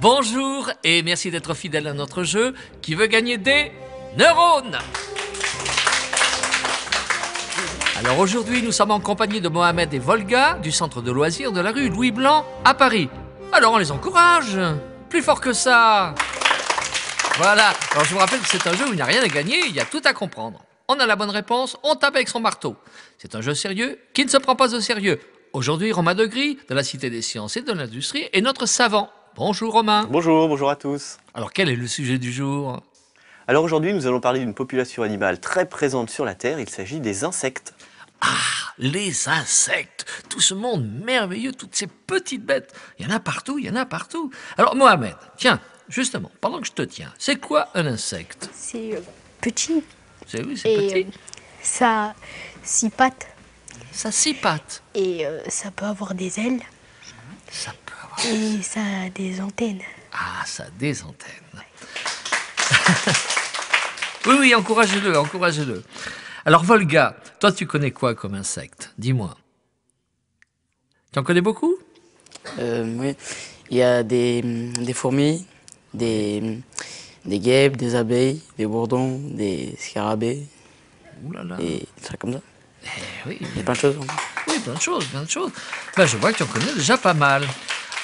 Bonjour et merci d'être fidèle à notre jeu qui veut gagner des neurones. Alors aujourd'hui, nous sommes en compagnie de Mohamed et Volga du centre de loisirs de la rue Louis Blanc à Paris. Alors on les encourage. Plus fort que ça. Voilà. Alors je vous rappelle que c'est un jeu où il n'y a rien à gagner, il y a tout à comprendre. On a la bonne réponse, on tape avec son marteau. C'est un jeu sérieux qui ne se prend pas au sérieux. Aujourd'hui, Romain Degris, de la Cité des Sciences et de l'Industrie, est notre savant. Bonjour Romain. Bonjour, bonjour à tous. Alors quel est le sujet du jour? Alors aujourd'hui, nous allons parler d'une population animale très présente sur la Terre. Il s'agit des insectes. Ah, les insectes, tout ce monde merveilleux, toutes ces petites bêtes. Il y en a partout, il y en a partout. Alors Mohamed, tiens, justement, pendant que je te tiens, c'est quoi un insecte? C'est petit Oui, c'est et petit. ça a 6 pattes Ça a 6 pattes. et ça peut avoir des ailes Ça peut avoir... et ça a des antennes. Ah, ça a des antennes. Oui, encouragez-le, encouragez-le. Alors Volga, toi tu connais quoi comme insecte? Dis-moi. Tu en connais beaucoup? Oui, il y a des fourmis, des guêpes, des abeilles, des bourdons, des scarabées, Ouh là là. et des trucs comme ça. Oui, Il y a plein de choses. oui, plein de choses, plein de choses. Ben, je vois que tu en connais déjà pas mal.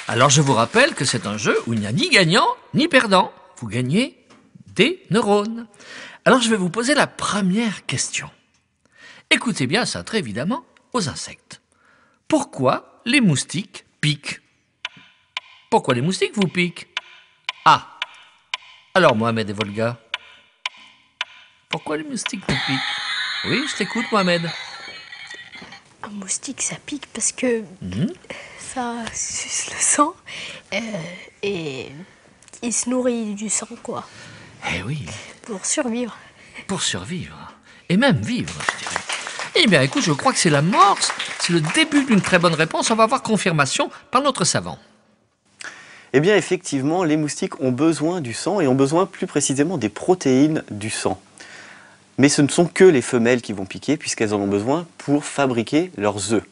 Alors je vous rappelle que c'est un jeu où il n'y a ni gagnant ni perdant. Vous gagnez des neurones. Alors je vais vous poser la première question. Écoutez bien, ça a trait évidemment aux insectes. Pourquoi les moustiques piquent? Pourquoi les moustiques vous piquent? Ah. Alors Mohamed et Volga, pourquoi les moustiques vous piquent? Oui, je t'écoute Mohamed. Un moustique, ça pique parce que ça suce le sang et il se nourrit du sang, quoi, Eh oui, pour survivre. pour survivre. Et même vivre, je dirais. Eh bien, écoute, je crois que c'est l'amorce, c'est le début d'une très bonne réponse. On va avoir confirmation par notre savant. Eh bien, effectivement, les moustiques ont besoin du sang et ont besoin plus précisément des protéines du sang. Mais ce ne sont que les femelles qui vont piquer puisqu'elles en ont besoin pour fabriquer leurs œufs.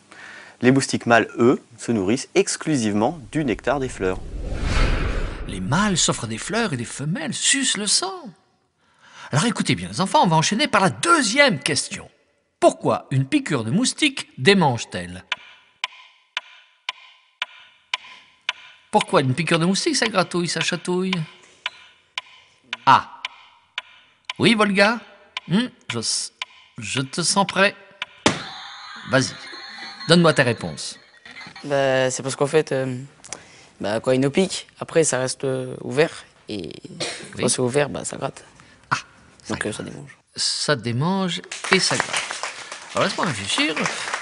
Les moustiques mâles, eux, se nourrissent exclusivement du nectar des fleurs. Les mâles s'offrent des fleurs et les femelles sucent le sang. Alors écoutez bien, les enfants, on va enchaîner par la deuxième question. Pourquoi une piqûre de moustique démange-t-elle? Pourquoi une piqûre de moustique, ça gratouille, ça chatouille? Ah. Oui, Volga? Je te sens prêt. Vas-y, donne-moi ta réponse. Bah, c'est parce qu'en fait, quand il nous pique, après ça reste ouvert, et Oui. quand c'est ouvert, ça gratte. Ah, Donc ça démange. ça démange et ça gratte. Alors laisse-moi réfléchir,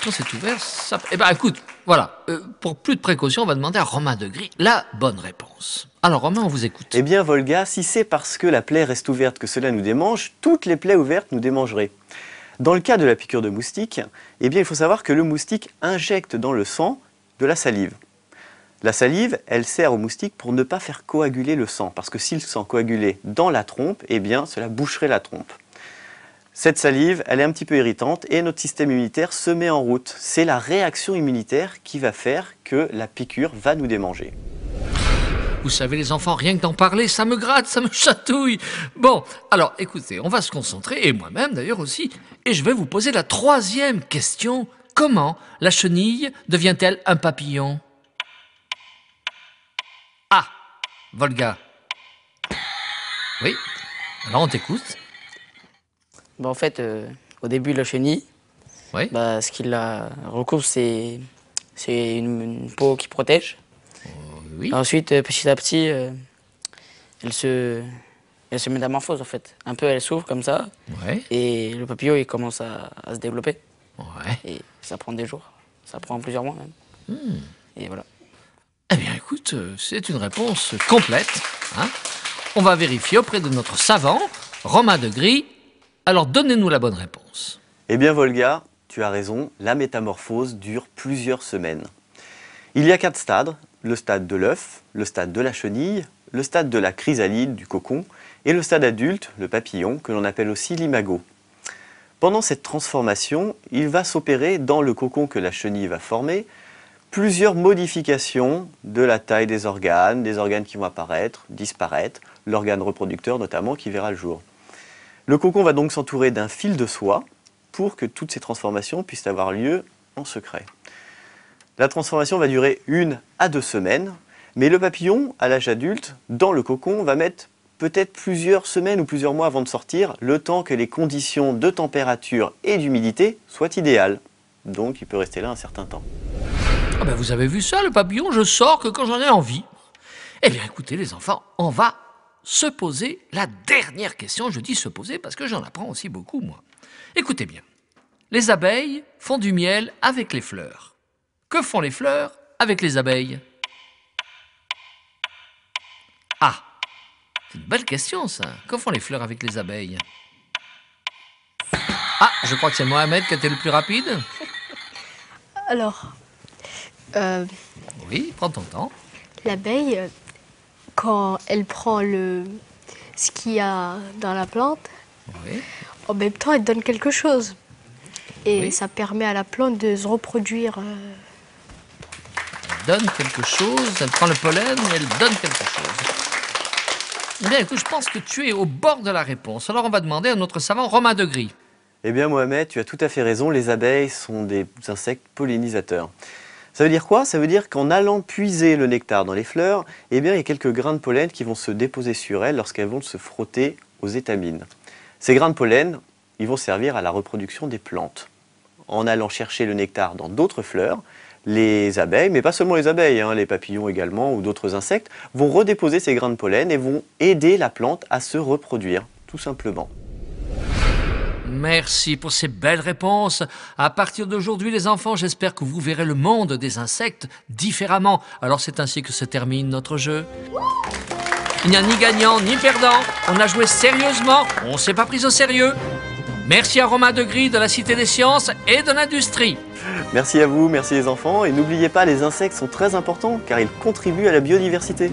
quand c'est ouvert, ça... Eh ben écoute, voilà, pour plus de précaution, on va demander à Romain Degris la bonne réponse. Alors Romain, on vous écoute. Eh bien, Volga, si c'est parce que la plaie reste ouverte que cela nous démange, toutes les plaies ouvertes nous démangeraient. Dans le cas de la piqûre de moustique, eh bien, il faut savoir que le moustique injecte dans le sang de la salive. La salive, elle sert au moustique pour ne pas faire coaguler le sang, parce que si le sang coagulait dans la trompe, eh bien, cela boucherait la trompe. Cette salive, elle est un petit peu irritante et notre système immunitaire se met en route. C'est la réaction immunitaire qui va faire que la piqûre va nous démanger. Vous savez les enfants, rien que d'en parler, ça me gratte, ça me chatouille. Bon, alors écoutez, on va se concentrer, et moi-même d'ailleurs aussi, et je vais vous poser la troisième question. Comment la chenille devient-elle un papillon? Ah, Volga. Oui, alors on t'écoute. En fait, au début, la chenille, Oui. ce qui la recouvre, c'est une peau qui protège. Oui. Ensuite, petit à petit, elle se métamorphose en fait. Un peu, elle s'ouvre comme ça, Ouais. et le papillon il commence à se développer. Ouais. Et ça prend des jours, ça prend plusieurs mois même. Et voilà. Eh bien, écoute, c'est une réponse complète. Hein. On va vérifier auprès de notre savant, Romain Degris. Alors, donnez-nous la bonne réponse. Eh bien, Volga, tu as raison, la métamorphose dure plusieurs semaines. Il y a 4 stades, le stade de l'œuf, le stade de la chenille, le stade de la chrysalide, du cocon, et le stade adulte, le papillon, que l'on appelle aussi l'imago. Pendant cette transformation, il va s'opérer dans le cocon que la chenille va former plusieurs modifications de la taille des organes qui vont apparaître, disparaître, l'organe reproducteur notamment qui verra le jour. Le cocon va donc s'entourer d'un fil de soie pour que toutes ces transformations puissent avoir lieu en secret. La transformation va durer 1 à 2 semaines, mais le papillon, à l'âge adulte, dans le cocon, va mettre peut-être plusieurs semaines ou plusieurs mois avant de sortir, le temps que les conditions de température et d'humidité soient idéales. Donc il peut rester là un certain temps. Ah ben vous avez vu ça, le papillon, je sors que quand j'en ai envie. Eh bien écoutez les enfants, on va se poser la dernière question. Je dis se poser parce que j'en apprends aussi beaucoup moi. Écoutez bien, les abeilles font du miel avec les fleurs. Que font les fleurs avec les abeilles? Ah, c'est une belle question ça. Que font les fleurs avec les abeilles? Ah, je crois que c'est Mohamed qui a été le plus rapide. Alors, Oui, prends ton temps. l'abeille, quand elle prend ce qu'il y a dans la plante, Oui. en même temps, elle donne quelque chose. Et Oui. ça permet à la plante de se reproduire. Elle donne quelque chose, elle prend le pollen et elle donne quelque chose. Eh bien, écoute, je pense que tu es au bord de la réponse. Alors, on va demander à notre savant Romain Degris. Eh bien Mohamed, tu as tout à fait raison, les abeilles sont des insectes pollinisateurs. Ça veut dire quoi? Ça veut dire qu'en allant puiser le nectar dans les fleurs, eh bien, il y a quelques grains de pollen qui vont se déposer sur elles lorsqu'elles vont se frotter aux étamines. Ces grains de pollen, ils vont servir à la reproduction des plantes. En allant chercher le nectar dans d'autres fleurs, les abeilles, mais pas seulement les abeilles, hein, les papillons également ou d'autres insectes, vont redéposer ces grains de pollen et vont aider la plante à se reproduire, tout simplement. Merci pour ces belles réponses. À partir d'aujourd'hui, les enfants, j'espère que vous verrez le monde des insectes différemment. Alors c'est ainsi que se termine notre jeu. Il n'y a ni gagnant ni perdant. On a joué sérieusement, on ne s'est pas pris au sérieux. Merci à Romain Degris de la Cité des Sciences et de l'Industrie. Merci à vous, merci les enfants, et n'oubliez pas, les insectes sont très importants car ils contribuent à la biodiversité.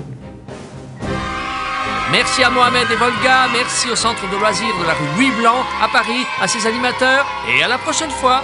Merci à Mohamed et Volga, merci au centre de loisirs de la rue Louis Blanc à Paris, à ses animateurs et à la prochaine fois.